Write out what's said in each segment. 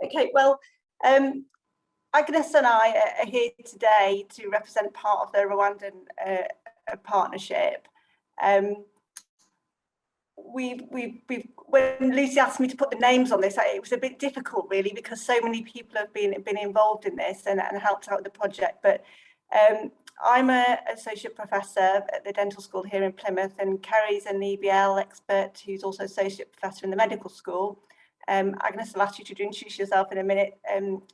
Okay, well, Agnes and I are here today to represent part of the Rwandan partnership. When Lucy asked me to put the names on this, it was a bit difficult really, because so many people have been involved in this and helped out with the project. But I'm an associate professor at the dental school here in Plymouth, and Kerry's an EBL expert who's also associate professor in the medical school. Agnes, I'll ask you to introduce yourself in a minute,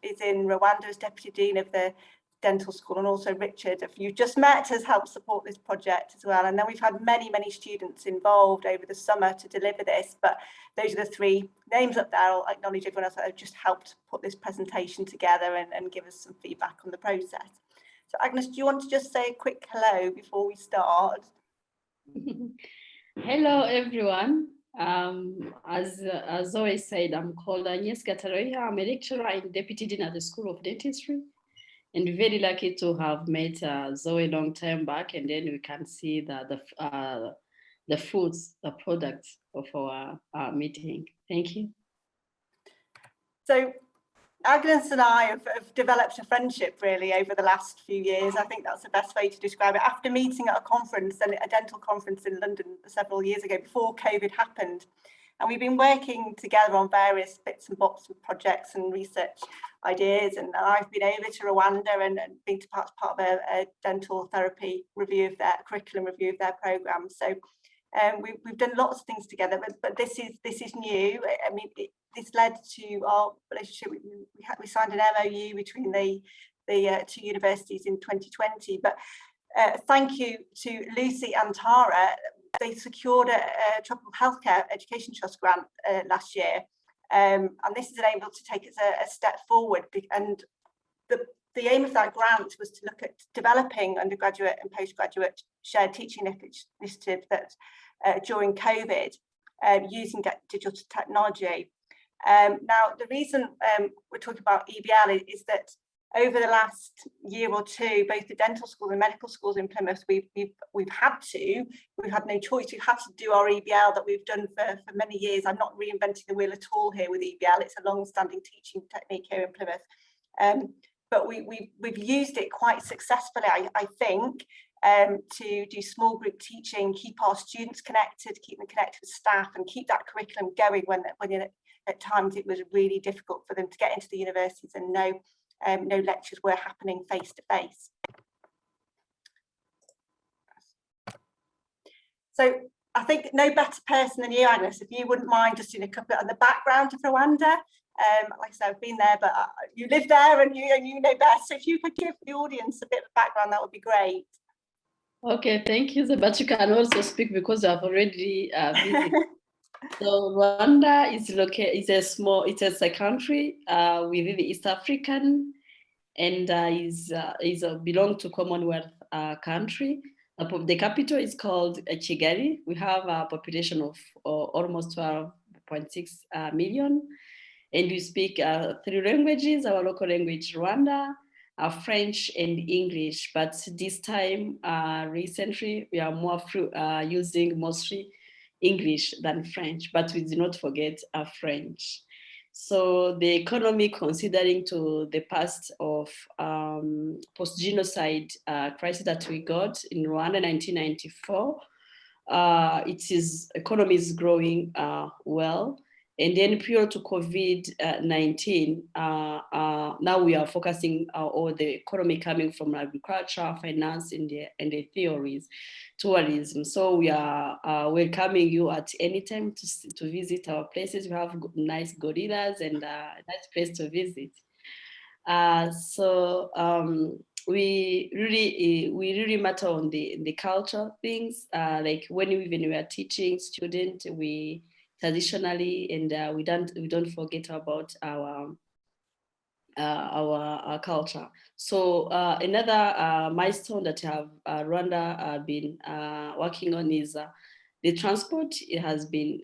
is in Rwanda as Deputy Dean of the Dental School, and also Richard, who you just met, has helped support this project as well. And then we've had many students involved over the summer to deliver this, but those are the three names up there. I'll acknowledge everyone else that have just helped put this presentation together and give us some feedback on the process. So Agnes, do you want to just say a quick hello before we start? Hello everyone. As always said, I'm called Agnes Gataroya. I'm a lecturer and Deputy Dean at the School of Dentistry, and very lucky to have met Zoe long time back, and then we can see the fruits, the products of our meeting. Thank you. So Agnes and I have developed a friendship really over the last few years. I think that's the best way to describe it. After meeting at a conference, a dental conference in London several years ago, before COVID happened, and we've been working together on various bits and bobs of projects and research ideas. And I've been over to Rwanda and been part of a dental therapy review of their curriculum, review of their program. So we've done lots of things together, but this is new. I mean, this led to our relationship. We signed an MOU between the two universities in 2020. But thank you to Lucy and Tara. They secured a Tropical Healthcare Education Trust grant last year, and this has enabled to take us a step forward. And the aim of that grant was to look at developing undergraduate and postgraduate shared teaching initiative that during COVID, using digital technology. Now, the reason we're talking about EBL is that over the last year or two, both the dental schools and medical schools in Plymouth, we've had no choice. We've had to do our EBL that we've done for many years. I'm not reinventing the wheel at all here with EBL. It's a long-standing teaching technique here in Plymouth. But we've used it quite successfully, I think, to do small group teaching, keep our students connected, keep them connected with staff, and keep that curriculum going when at times it was really difficult for them to get into the universities and no lectures were happening face to face. So I think no better person than you, Agnes, if you wouldn't mind just doing a couple on the background of Rwanda. Like I said, I've been there, but you live there and you know best. So if you could give the audience a bit of background, that would be great. Okay, thank you. But you can also speak because I've already visited. So Rwanda is located. It's a country within the East African, and is belong to Commonwealth country. The capital is called Kigali. We have a population of almost 12.6 million, and we speak 3 languages. Our local language, Rwanda, French and English. But this time, recently, we are more using mostly English than French, but we do not forget French. So the economy, considering to the past of post-genocide crisis that we got in Rwanda in 1994, economy is growing well. And then prior to COVID-19, now we are focusing on the economy coming from agriculture, finance, and the theories, tourism. So we are welcoming you at any time to visit our places. We have nice gorillas and nice place to visit. We really matter on the culture things. Like when we are teaching students, we traditionally, and we don't forget about our culture. So another milestone that Rwanda been working on is the transport. It has been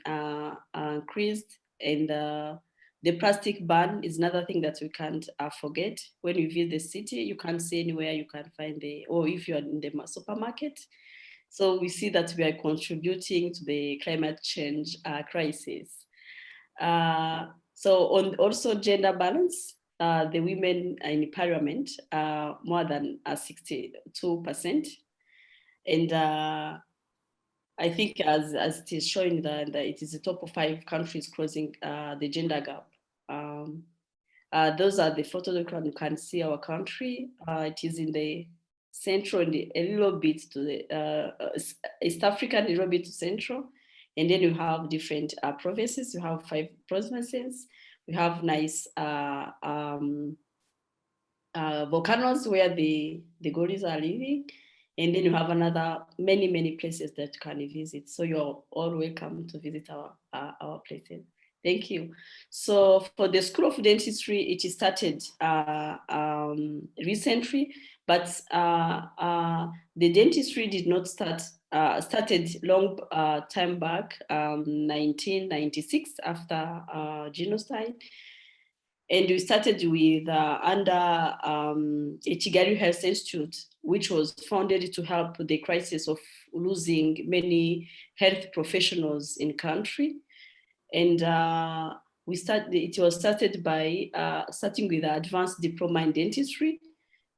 increased, and the plastic ban is another thing that we can't forget. When you visit the city, you can't see anywhere you can find or if you're in the supermarket. So we see that we are contributing to the climate change crisis. So on also gender balance, the women in parliament are more than 62%. And I think as it is showing that it is the top of 5 countries closing the gender gap. Those are the photos you can see our country. It is in the central and a little bit to the East African, a little bit to central. And then you have different provinces. You have 5 provinces. We have nice volcanoes where the gorillas are living. And then you have another many places that you can visit. So you're all welcome to visit our places. Thank you. So for the School of Dentistry, it started recently, but the dentistry did not start. Started long time back, 1996 after genocide. And we started with under Enquiry Health Institute, which was founded to help the crisis of losing many health professionals in country. And it was started by starting with the advanced diploma in dentistry,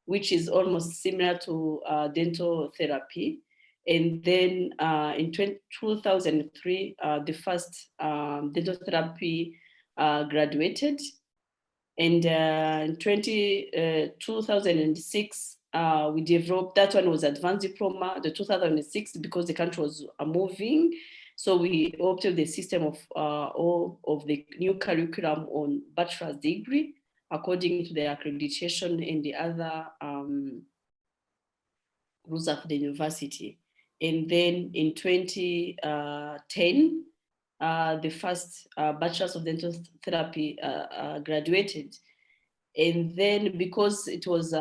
which is almost similar to dental therapy. And then in 2003, the first dental therapy graduated. And in 2006, we developed, that one was advanced diploma, the 2006, because the country was moving. So we opted the system of all of the new curriculum on bachelor's degree, according to the accreditation and the other rules of the university. And then in 2010, the first bachelor's of dental therapy graduated. And then because it was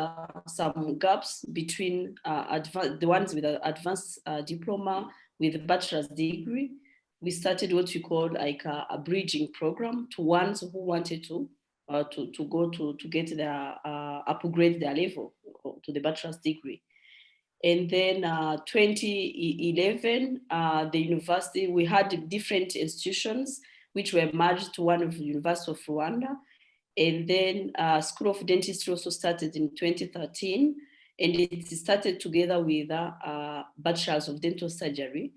some gaps between the ones with an advanced diploma with a bachelor's degree, we started what we call like a bridging program to ones who wanted to go to get their upgrade their level to the bachelor's degree. And then 2011, the university, we had different institutions which were merged to one of the University of Rwanda. And then School of Dentistry also started in 2013, and it started together with Bachelors of Dental Surgery,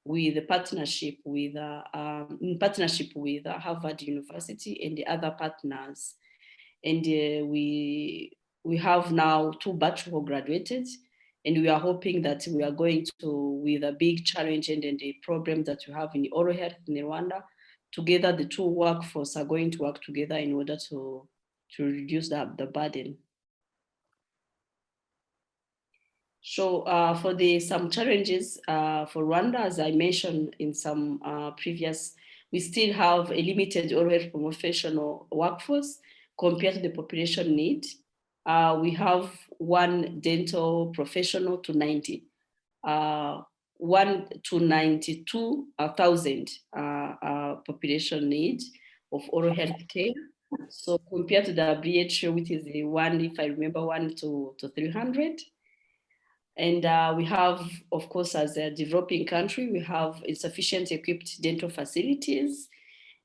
with a partnership with in partnership with Harvard University and the other partners. And we have now 2 bachelors who graduated, and we are hoping that we are going to, with a big challenge and the problem that we have in oral health in Rwanda, together the 2 workforce are going to work together in order to reduce the burden. So for some challenges for Rwanda, as I mentioned in some previous, we still have a limited oral health professional workforce compared to the population need. We have 1 dental professional to 92,000 population need of oral health care. So compared to the WHO, which is the 1, if I remember, 1 to 300. And we have, of course, as a developing country, we have insufficient equipped dental facilities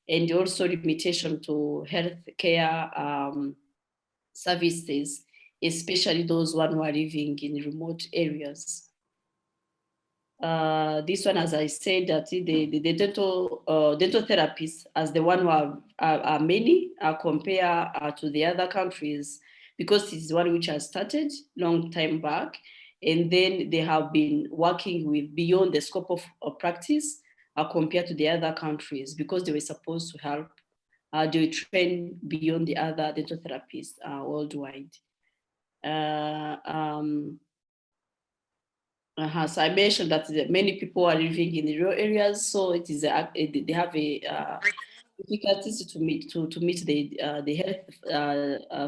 and also limitation to health care services, especially those who are living in remote areas. This one, as I said, that the dental therapists, as the one who are many, compare to the other countries, because it's one which has started long time back, and then they have been working with beyond the scope of practice compared to the other countries, because they were supposed to help. They train beyond the other dental therapists worldwide. So I mentioned that many people are living in the rural areas, so it is they have a difficulties to meet the health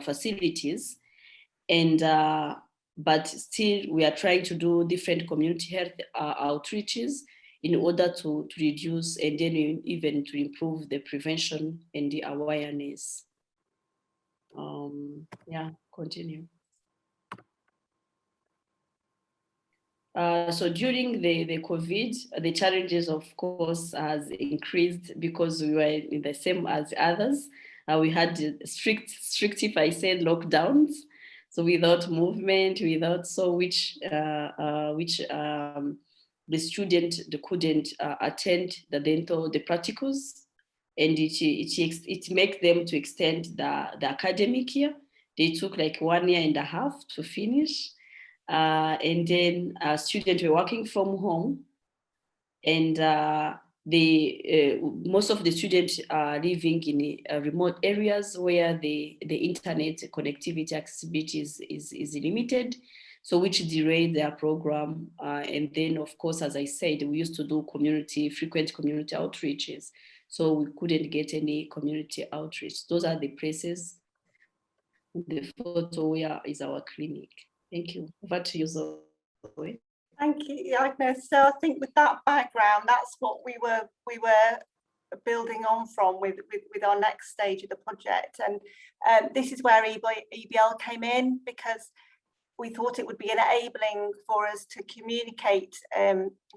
facilities, and but still we are trying to do different community health outreaches in order to reduce and then even to improve the prevention and the awareness. Yeah, continue. So during the COVID, the challenges, of course, has increased because we were in the same as others. we had strict, if I say, lockdowns. So without movement, without which the student couldn't attend the practicals, and it makes them to extend the academic year. They took like 1.5 years to finish, and then students were working from home, and most of the students are living in remote areas where the internet connectivity accessibility is limited, so which delayed their program. And then, of course, as I said, we used to do frequent community outreaches, so we couldn't get any community outreach. Those are the places. The photo where is our clinic. Thank you. Over to you, Zoe. Thank you, Agnes. So I think with that background, that's what we were building on from with our next stage of the project. And this is where EBL came in, because we thought it would be enabling for us to communicate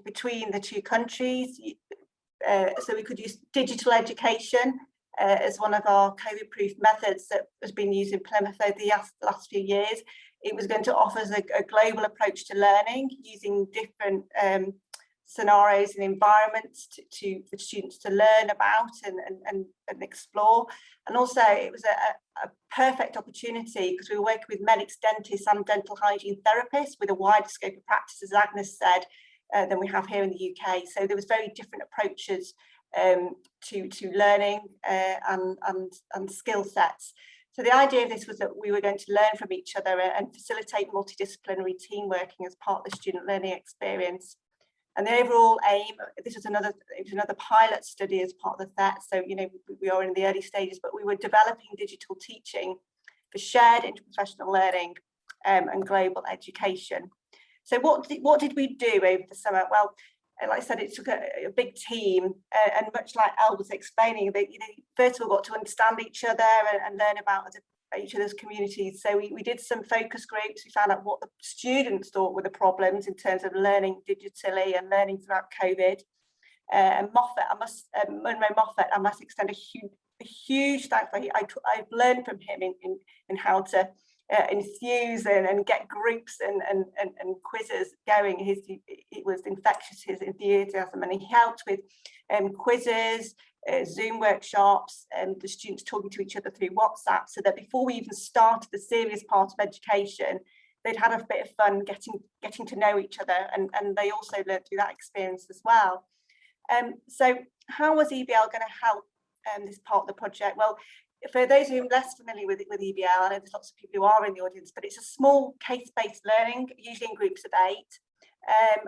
between the two countries. So we could use digital education as one of our COVID-proof methods that has been used in Plymouth over the last few years. It was going to offer us a global approach to learning, using different scenarios and environments for students to learn about and explore. And also it was a perfect opportunity, because we were working with medics, dentists and dental hygiene therapists with a wider scope of practice, as Agnes said, than we have here in the UK. So there was very different approaches to learning and skill sets. So the idea of this was that we were going to learn from each other and facilitate multidisciplinary team working as part of the student learning experience. And the overall aim, it was another pilot study as part of the THET. So, you know, we are in the early stages, but we were developing digital teaching for shared interprofessional learning and global education. So what did we do over the summer? Well, like I said, it took a big team, and much like Elle was explaining, that, you know, first of all got to understand each other and learn about each other's communities. So we did some focus groups. We found out what the students thought were the problems in terms of learning digitally and learning throughout COVID. And Munro Moffat, I must extend a huge thanks. I've learned from him in how to enthuse and get groups and quizzes going. It was infectious, his enthusiasm, and he helped with quizzes, Zoom workshops, and the students talking to each other through WhatsApp, so that before we even started the serious part of education, they'd had a bit of fun getting to know each other, and they also learned through that experience as well. So how was EBL going to help this part of the project? Well, for those who are less familiar with EBL, I know there's lots of people who are in the audience, but it's a small case-based learning, usually in groups of 8,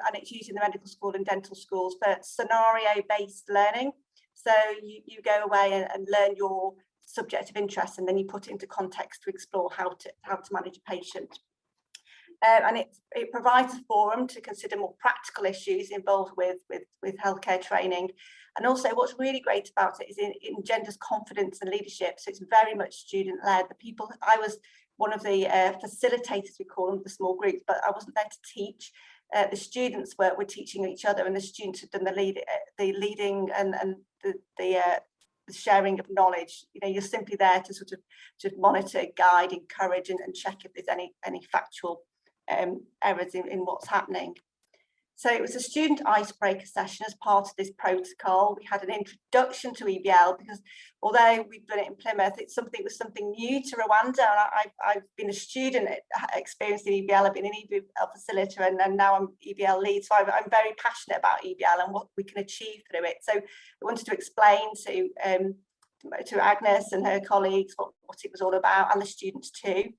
and it's used in the medical school and dental schools for scenario-based learning. So you go away and learn your subject of interest, and then you put it into context to explore how to manage a patient. And it provides a forum to consider more practical issues involved with healthcare training. And also what's really great about it is it engenders confidence and leadership. So it's very much student-led. I was one of the facilitators, we call them, the small groups, but I wasn't there to teach. The students were teaching each other, and the students had done the leading and the sharing of knowledge. You know, you're simply there to sort of just monitor, guide, encourage, and check if there's any factual errors in what's happening. So it was a student icebreaker session as part of this protocol. We had an introduction to EBL, because although we've done it in Plymouth, it was something new to Rwanda. And I've been a student experienced in EBL. I've been an EBL facilitator, and now I'm EBL lead. So I'm very passionate about EBL and what we can achieve through it. So we wanted to explain to Agnes and her colleagues what it was all about, and the students too.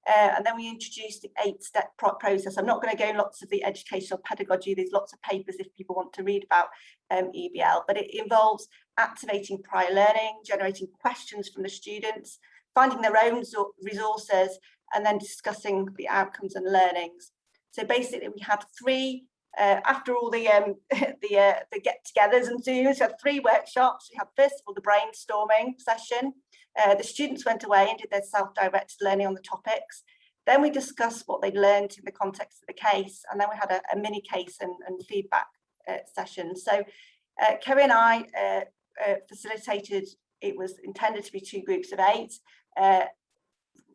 And then we introduced the 8-step process. I'm not going to go in lots of the educational pedagogy. There's lots of papers if people want to read about EBL, but it involves activating prior learning, generating questions from the students, finding their own resources, and then discussing the outcomes and learnings. So basically we had 3, after all the get-togethers and Zooms, we had 3 workshops. We had, first of all, the brainstorming session. The students went away and did their self-directed learning on the topics. Then we discussed what they'd learned in the context of the case, and then we had a mini case and feedback session. So Kerry and I facilitated it was intended to be 2 groups of 8.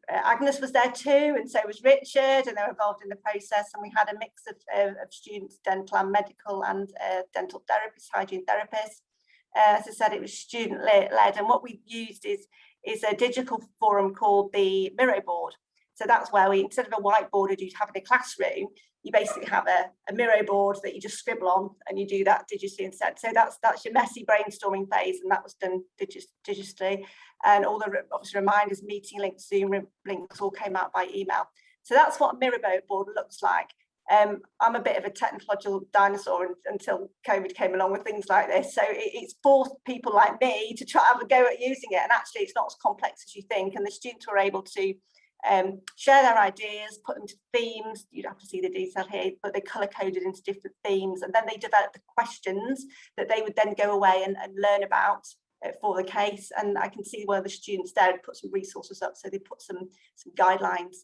Agnes was there too, and so was Richard, and they were involved in the process. And we had a mix of students, dental and medical, and dental therapists, hygiene therapists. As I said, it was student led, and what we used is a digital forum called the Miro board. So that's where we, instead of a whiteboard that you'd have in a classroom, you basically have a Miro board that you just scribble on, and you do that digitally instead. So that's your messy brainstorming phase, and that was done digitally. And all the obviously reminders, meeting links, Zoom links all came out by email. So that's what a Miro board looks like. I'm a bit of a technological dinosaur until COVID came along with things like this. So it's forced people like me to try to have a go at using it. And actually, it's not as complex as you think. And the students were able to share their ideas, put them to themes. You'd have to see the detail here, but they color coded into different themes. And then they developed the questions that they would then go away and learn about for the case. And I can see one of the students there had put some resources up. So they put some guidelines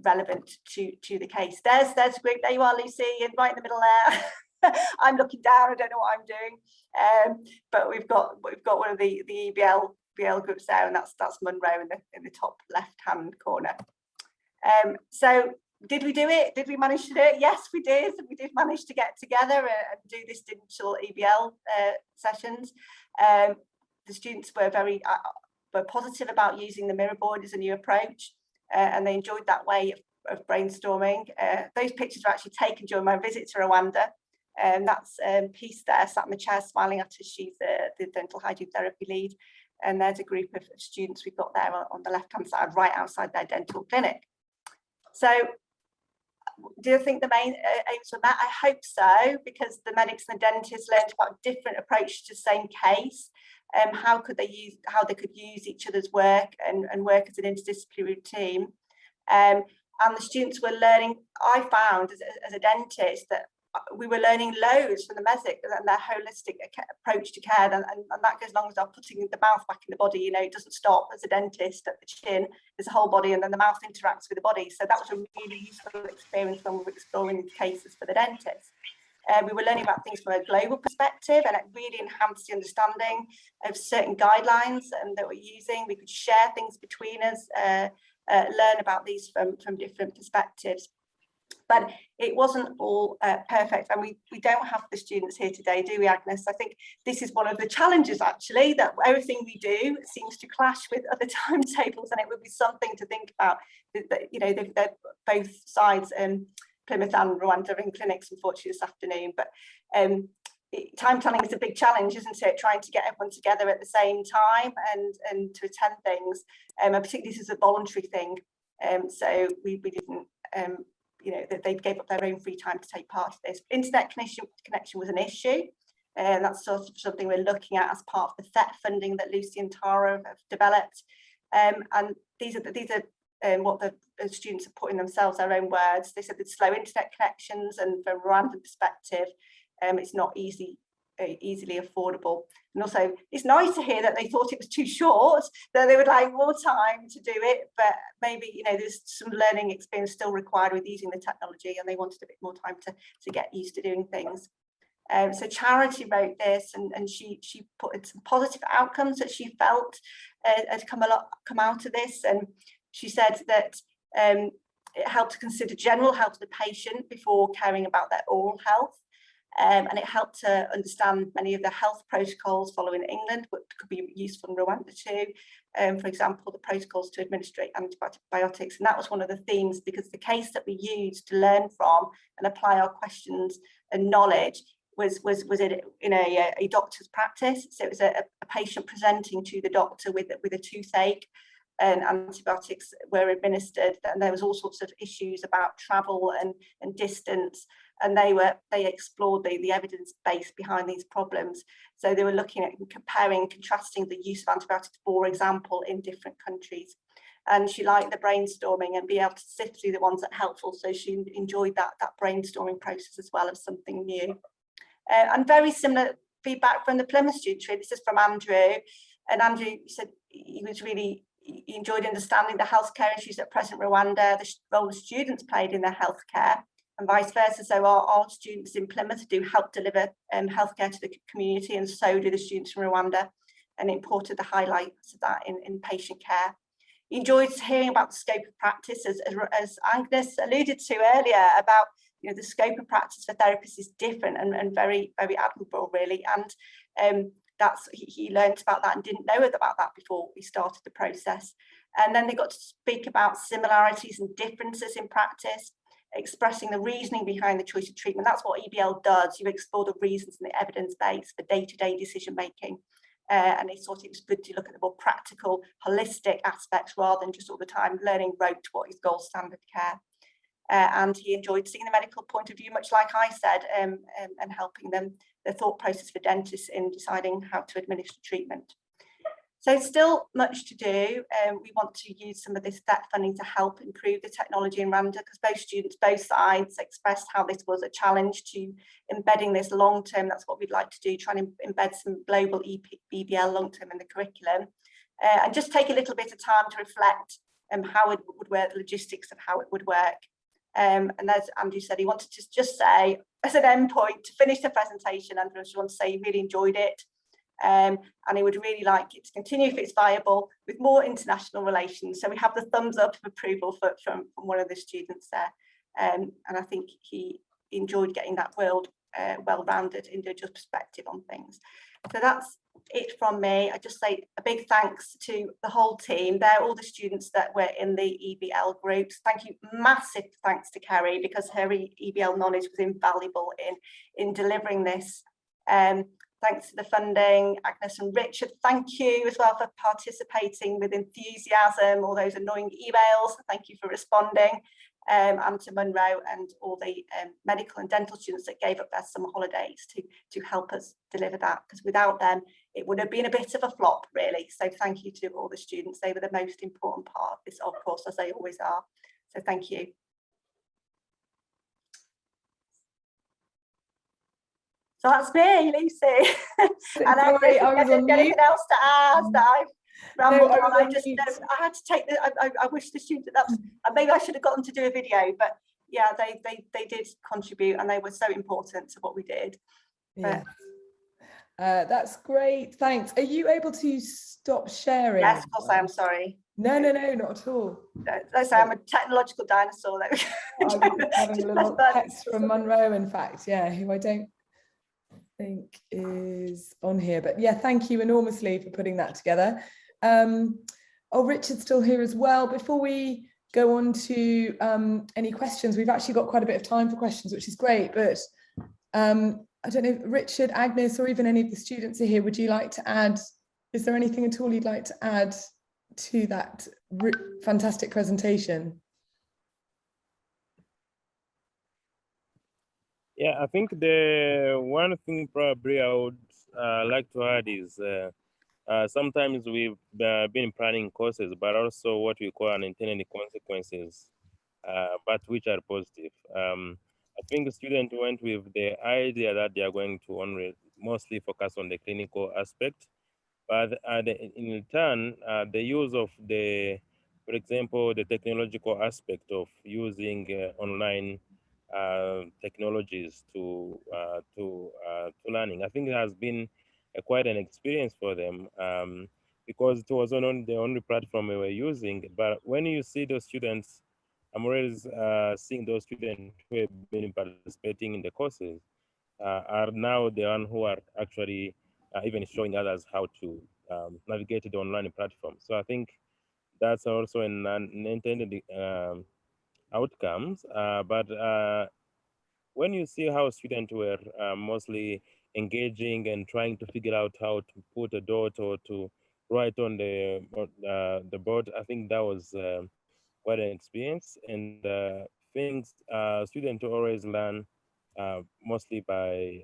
relevant to the case. There's a group. There you are, Lucy, and right in the middle there. I'm looking down. I don't know what I'm doing, but we've got one of the EBL groups there, and that's Munro in the top left hand corner. So did we do it? Did we manage to do it? Yes, we did. We did manage to get together and do this digital EBL sessions. The students were were positive about using the Miro board as a new approach. And they enjoyed that way of brainstorming. Those pictures were actually taken during my visit to Rwanda. And that's Peace there, sat in the chair smiling at us. She's the dental hygiene therapy lead. And there's a group of students we've got there on the left-hand side, right outside their dental clinic. So do you think the main aims were met? I hope so, because the medics and the dentists learned about different approaches to the same case. How could they could use each other's work and work as an interdisciplinary team. And the students were learning, I found as a dentist, that we were learning loads from the medic and their holistic approach to care, and that goes along with putting the mouth back in the body. You know, it doesn't stop as a dentist at the chin, there's a whole body, and then the mouth interacts with the body. So that was a really useful experience when we were exploring cases for the dentist. We were learning about things from a global perspective, and it really enhanced the understanding of certain guidelines that we're using. We could share things between us, learn about these from different perspectives. But it wasn't all perfect, and we don't have the students here today, do we, Agnes? I think this is one of the challenges, actually, that everything we do seems to clash with other timetables, and it would be something to think about. That, you know, they're both sides. Plymouth and Rwanda in clinics, unfortunately, this afternoon. But time planning is a big challenge, isn't it? Trying to get everyone together at the same time and to attend things. And particularly, this is a voluntary thing. So we didn't, you know, they gave up their own free time to take part of this. Internet connection was an issue. And that's sort of something we're looking at as part of the FET funding that Lucy and Tara have developed. And these are what the students have put in themselves, their own words. They said that slow internet connections, and from a Rwandan perspective, it's not easily affordable. And also, it's nice to hear that they thought it was too short, that they would like more time to do it, but maybe, you know, there's some learning experience still required with using the technology, and they wanted a bit more time to get used to doing things. So Charity wrote this, and she put in some positive outcomes that she felt had come out of this. And she said that it helped to consider general health of the patient before caring about their oral health. And it helped to understand many of the health protocols following England, which could be useful in Rwanda too. For example, the protocols to administer antibiotics. And that was one of the themes, because the case that we used to learn from and apply our questions and knowledge was in a doctor's practice. So it was a patient presenting to the doctor with a toothache, and antibiotics were administered, and there was all sorts of issues about travel and distance, and they explored the evidence base behind these problems. So they were looking at comparing, contrasting the use of antibiotics, for example, in different countries. And she liked the brainstorming and be able to sift through the ones that are helpful. So she enjoyed that brainstorming process as well as something new. And very similar feedback from the Plymouth students. This is from Andrew, and Andrew said he enjoyed understanding the healthcare issues at present Rwanda, the role the students played in their healthcare, and vice versa. So our students in Plymouth do help deliver healthcare to the community, and so do the students from Rwanda. and imported the highlights of that in patient care. He enjoyed hearing about the scope of practice, as Agnes alluded to earlier, about the scope of practice for therapists is different and very, very admirable, really. And he learned about that and didn't know about that before we started the process. And then they got to speak about similarities and differences in practice, expressing the reasoning behind the choice of treatment. That's what EBL does. You explore the reasons and the evidence base for day-to-day decision making. And they thought it was good to look at the more practical, holistic aspects rather than just all the time learning rote what is gold standard care. And he enjoyed seeing the medical point of view, much like I said, and helping them, the thought process for dentists in deciding how to administer treatment. So still much to do. We want to use some of this debt funding to help improve the technology in Rwanda, because both students, both sides expressed how this was a challenge to embedding this long term. That's what we'd like to do, try and embed some global EBL long term in the curriculum, and just take a little bit of time to reflect how it would work, the logistics of how it would work. And as Andrew said, he wanted to just say, as an end point, to finish the presentation, Andrew, I just want to say he really enjoyed it. And he would really like it to continue if it's viable with more international relations. So we have the thumbs up of approval from one of the students there. And I think he enjoyed getting that well-rounded individual perspective on things. So that's it from me. I just say a big thanks to the whole team. They're all the students that were in the EBL groups. Thank you, massive thanks to Kerry, because her EBL knowledge was invaluable in delivering this. Thanks to the funding, Agnes and Richard, thank you as well for participating with enthusiasm, all those annoying emails, thank you for responding, and to Munro and all the medical and dental students that gave up their summer holidays to help us deliver that, because without them, it would have been a bit of a flop, really. So thank you to all the students. They were the most important part of this, of course, as they always are. So thank you. So that's me, Lucy. And I was on mute. Anything else to add that I've rambled on? I had to take I wish the students maybe I should have got them to do a video, but yeah, they did contribute and they were so important to what we did. Yeah. That's great. Thanks. Are you able to stop sharing? Yes, of course I am. Sorry. No, not at all. Let's say I'm a technological dinosaur. I was having a little text from Munro, in fact, who I don't think is on here, but yeah, thank you enormously for putting that together. Richard's still here as well. Before we go on to any questions, we've actually got quite a bit of time for questions, which is great, but I don't know if Richard, Agnes, or even any of the students are here. Would you like to add, is there anything at all you'd like to add to that fantastic presentation? Yeah, I think the one thing probably I would like to add is sometimes we've been planning courses, but also what we call unintended consequences, but which are positive. I think the student went with the idea that they are going to only mostly focus on the clinical aspect, but in return, the use of for example, the technological aspect of using online technologies to learning, I think it has been quite an experience for them, because it was not the only platform we were using. But when you see those students, I'm always seeing those students who have been participating in the courses are now the one who are actually even showing others how to navigate the online platform. So I think that's also an unintended outcomes. But when you see how students were mostly engaging and trying to figure out how to put a dot or to write on the board, I think that was quite an experience. And things students always learn mostly by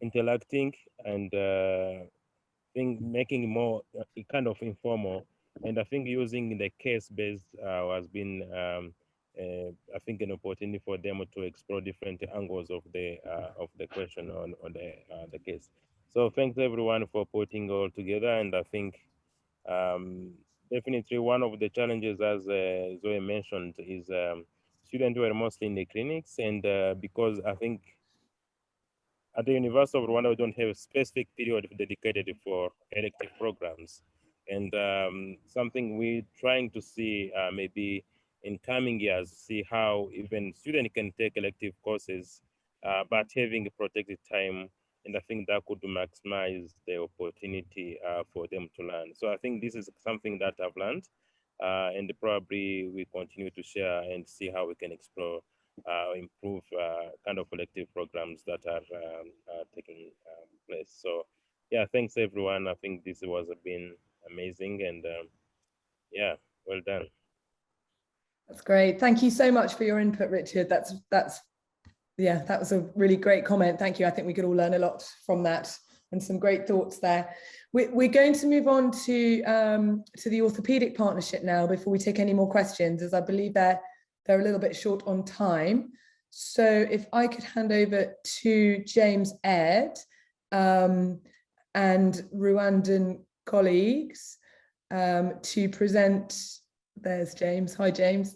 interacting and making more kind of informal. And I think using the case-based has been, I think, an opportunity for them to explore different angles of the question on the case. So thanks everyone for putting all together. And I think definitely one of the challenges, as Zoe mentioned, is students were mostly in the clinics, and because I think at the University of Rwanda, we don't have a specific period dedicated for elective programs. And something we're trying to see maybe in coming years, see how even students can take elective courses, but having a protected time. And I think that could maximize the opportunity for them to learn. So I think this is something that I've learned, and probably we continue to share and see how we can explore, improve kind of elective programs that are taking place. So yeah, thanks everyone. I think this was been amazing, and yeah, well done. That's great. Thank you so much for your input, Richard. Yeah, that was a really great comment. Thank you. I think we could all learn a lot from that, and some great thoughts there. We're going to move on to the orthopedic partnership now before we take any more questions, as I believe they're a little bit short on time. So if I could hand over to James Ed and Rwandan colleagues to present. There's James. Hi, James.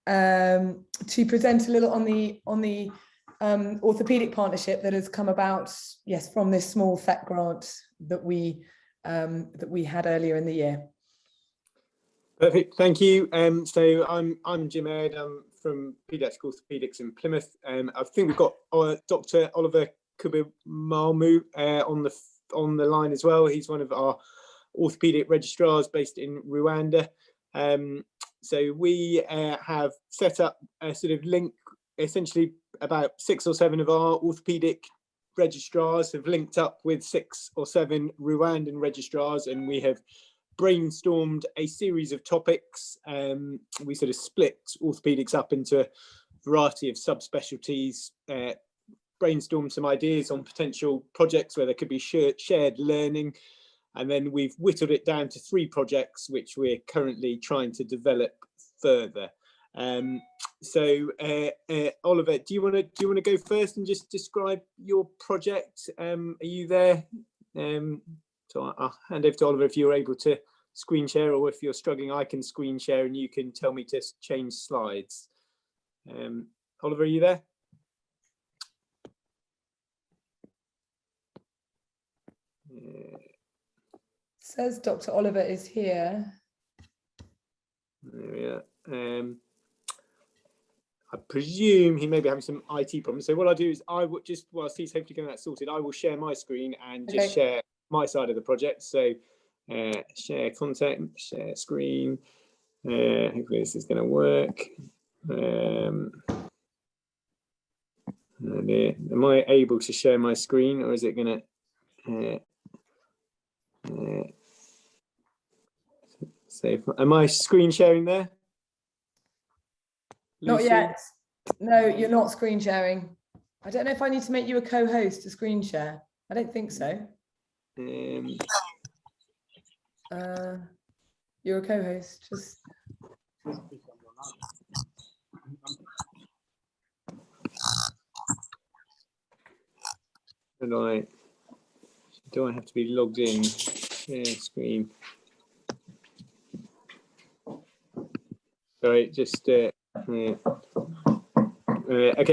To present a little on the orthopedic partnership that has come about, yes, from this small FET grant that we had earlier in the year. Perfect, thank you. So I'm Jim Aird. I'm from Paediatric Orthopaedics in Plymouth. I think we've got Dr. Oliver Kubimamu on the line as well. He's one of our orthopaedic registrars based in Rwanda. So we have set up a sort of link. Essentially, about 6 or 7 of our orthopaedic registrars have linked up with 6 or 7 Rwandan registrars, and we have brainstormed a series of topics. We sort of split orthopedics up into a variety of subspecialties, brainstormed some ideas on potential projects where there could be shared learning, and then we've whittled it down to 3 projects which we're currently trying to develop further. So Oliver, do you want to go first and just describe your project? Are you there? So I'll hand over to Oliver if you're able to screen share, or if you're struggling, I can screen share and you can tell me to change slides. Oliver, are you there? Says Dr. Oliver is here. There we are. I presume he may be having some IT problems. So what I'll do is I will just, whilst he's hopefully getting that sorted, I will share my screen and just share my side of the project. So share content, share screen. Hopefully this is going to work. Am I able to share my screen, or is it going to... So am I screen sharing there? Not Lucy? yet. No, you're not screen sharing. I don't know if I need to make you a co-host to screen share. I don't think so. You're a co-host. Just. Do I have to be logged in? Share screen. Sorry, just okay.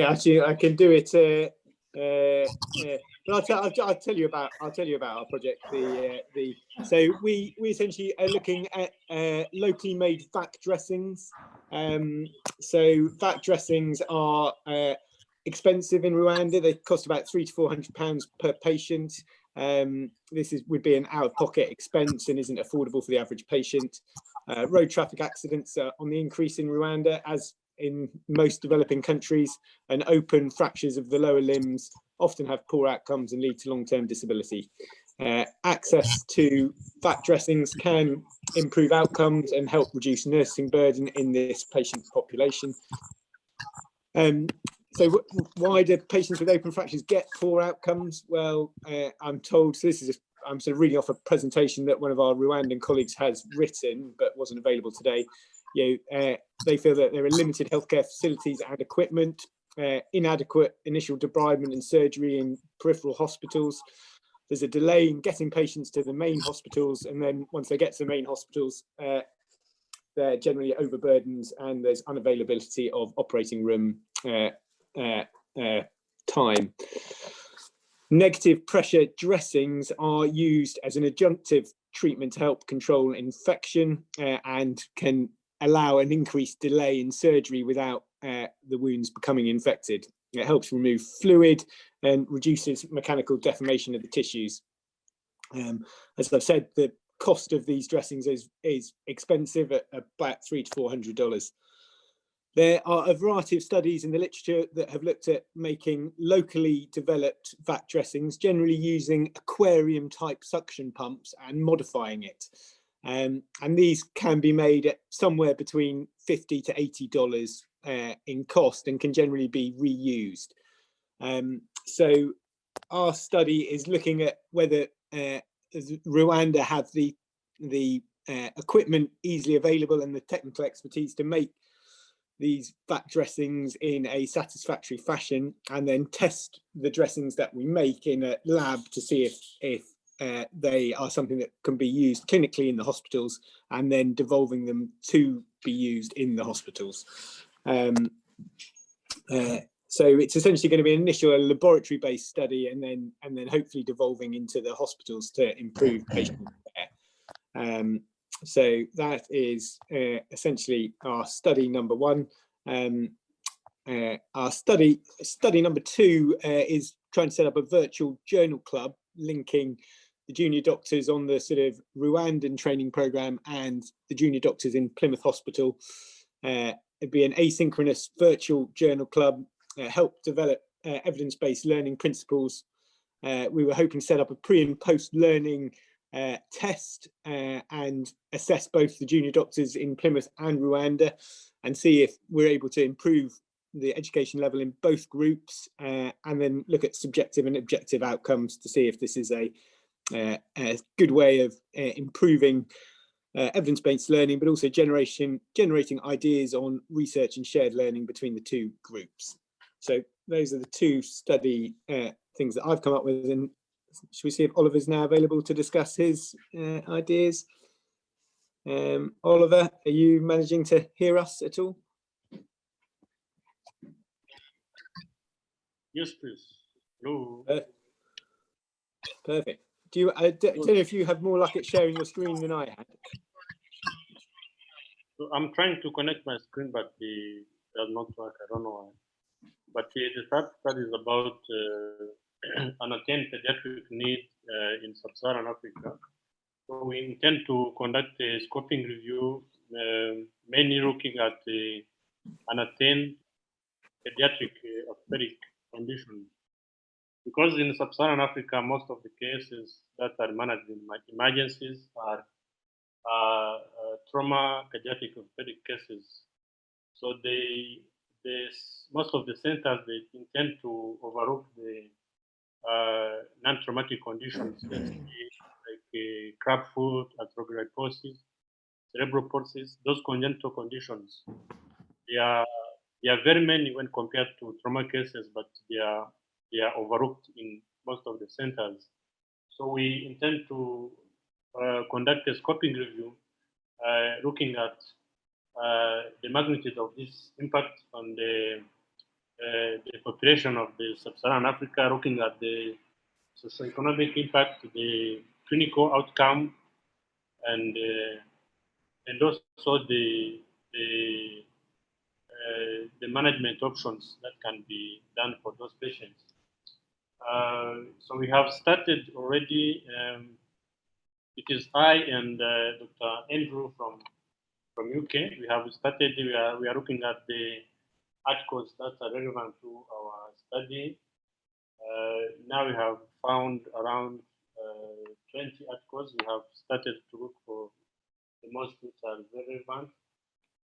Actually, I can do it. But I'll tell you about our project. So we essentially are looking at locally made vac dressings. So vac dressings are expensive in Rwanda. They cost about £300 to £400 per patient. This would be an out-of-pocket expense and isn't affordable for the average patient. Road traffic accidents are on the increase in Rwanda, as in most developing countries, and open fractures of the lower limbs often have poor outcomes and lead to long-term disability. Access to vac dressings can improve outcomes and help reduce nursing burden in this patient population. So why do patients with open fractures get poor outcomes? Well, I'm told, so I'm sort of reading off a presentation that one of our Rwandan colleagues has written, but wasn't available today. They feel that there are limited healthcare facilities and equipment, inadequate initial debridement and surgery in peripheral hospitals. There's a delay in getting patients to the main hospitals, and then once they get to the main hospitals, they're generally overburdened, and there's unavailability of operating room time. Negative pressure dressings are used as an adjunctive treatment to help control infection and can allow an increased delay in surgery without the wounds becoming infected. It helps remove fluid and reduces mechanical deformation of the tissues. As I've said, the cost of these dressings is expensive at about $300 to $400. There are a variety of studies in the literature that have looked at making locally developed vat dressings, generally using aquarium type suction pumps and modifying it. And these can be made at somewhere between $50 to $80 in cost and can generally be reused. So our study is looking at whether Rwanda have the equipment easily available and the technical expertise to make these vat dressings in a satisfactory fashion, and then test the dressings that we make in a lab to see if they are something that can be used clinically in the hospitals, and then devolving them to be used in the hospitals. So it's essentially going to be an initial laboratory-based study, and then hopefully devolving into the hospitals to improve patient care. So that is essentially our study number one. Our study number two is trying to set up a virtual journal club linking the junior doctors on the sort of Rwandan training program and the junior doctors in Plymouth Hospital. It'd be an asynchronous virtual journal club, help develop evidence-based learning principles. We were hoping to set up a pre and post learning test and assess both the junior doctors in Plymouth and Rwanda and see if we're able to improve the education level in both groups, and then look at subjective and objective outcomes to see if this is a good way of improving evidence-based learning, but also generating ideas on research and shared learning between the two groups. So those are the two study things that I've come up with, and should we see if Oliver's now available to discuss his ideas? Oliver, are you managing to hear us at all? Yes, please. Hello. Perfect. I don't know if you have more luck at sharing your screen than I had. So I'm trying to connect my screen, but it does not work. I don't know why. But the third study is about unattained pediatric need in sub-Saharan Africa. So we intend to conduct a scoping review, mainly looking at the unattained pediatric orthopedic conditions. Because in sub-Saharan Africa, most of the cases that are managed in emergencies are trauma pediatric orthopedic cases. So most of the centers, they intend to overlook the non-traumatic conditions, let's say like crab foot, arthrogryposis, cerebral palsy, those congenital conditions. They are very many when compared to trauma cases, but they are overlooked in most of the centers. So we intend to conduct a scoping review, looking at the magnitude of this impact on the population of the sub-Saharan Africa, looking at the socioeconomic impact, the clinical outcome, and also the management options that can be done for those patients. So we have started already. It is I and Dr. Andrew from UK. We have started. We are looking at the articles that are relevant to our study. Now we have found around 20 articles. We have started to look for the most which are very relevant,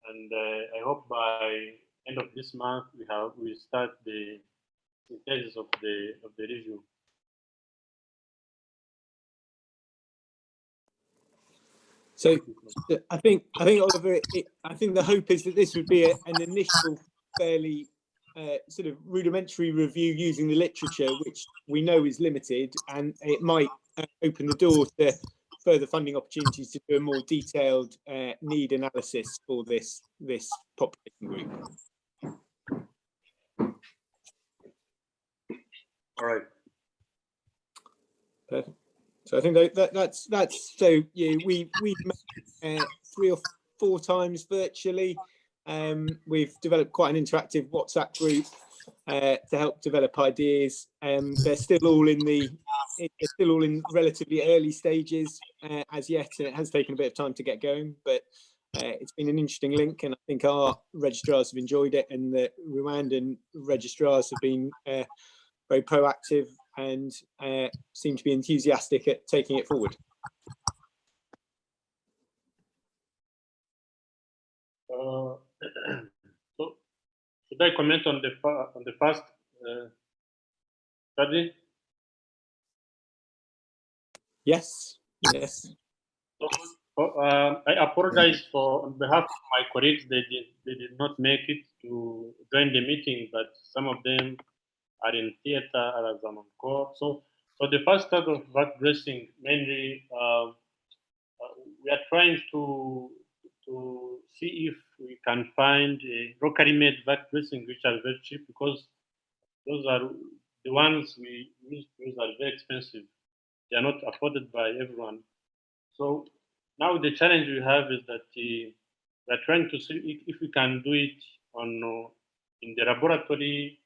and I hope by end of this month we start the synthesis of the review. So I think Oliver, I think the hope is that this would be an initial fairly sort of rudimentary review using the literature, which we know is limited, and it might open the door to further funding opportunities to do a more detailed need analysis for this population group. All right. Perfect. So I think that's so yeah, we've met 3 or 4 times virtually. We've developed quite an interactive WhatsApp group to help develop ideas. They're still all in relatively early stages as yet, and it has taken a bit of time to get going, but it's been an interesting link, and I think our registrars have enjoyed it, and the Rwandan registrars have been very proactive and seem to be enthusiastic at taking it forward. So, should I comment on the first study? Yes. Yes. So, I apologize on behalf of my colleagues. They did not make it to join the meeting, but some of them are in theater, others are on call. So the first start of back dressing, mainly we are trying to see if we can find a locally made back dressing which are very cheap, because those are the ones we use are very expensive. They are not afforded by everyone. So now the challenge we have is that we are trying to see if we can do it on in the laboratory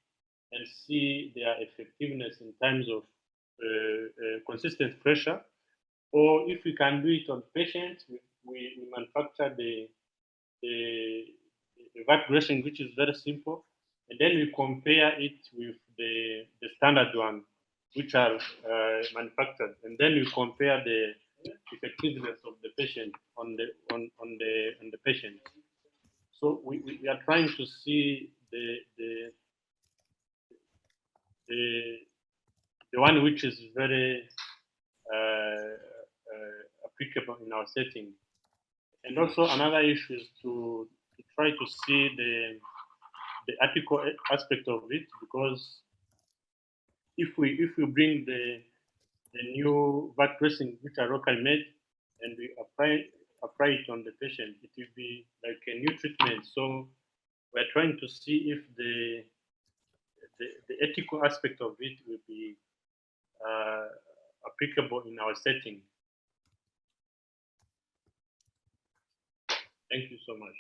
and see their effectiveness in terms of consistent pressure, or if we can do it on patients, we manufacture the VAT dressing, which is very simple, and then we compare it with the standard one, which are manufactured, and then we compare the effectiveness of the patient on the patient. So we are trying to see the one which is very applicable in our setting. And also another issue is to try to see the ethical aspect of it, because if we bring the new VAT dressing which are locally made and we apply it on the patient, it will be like a new treatment. So we're trying to see if the ethical aspect of it will be applicable in our setting. Thank you so much.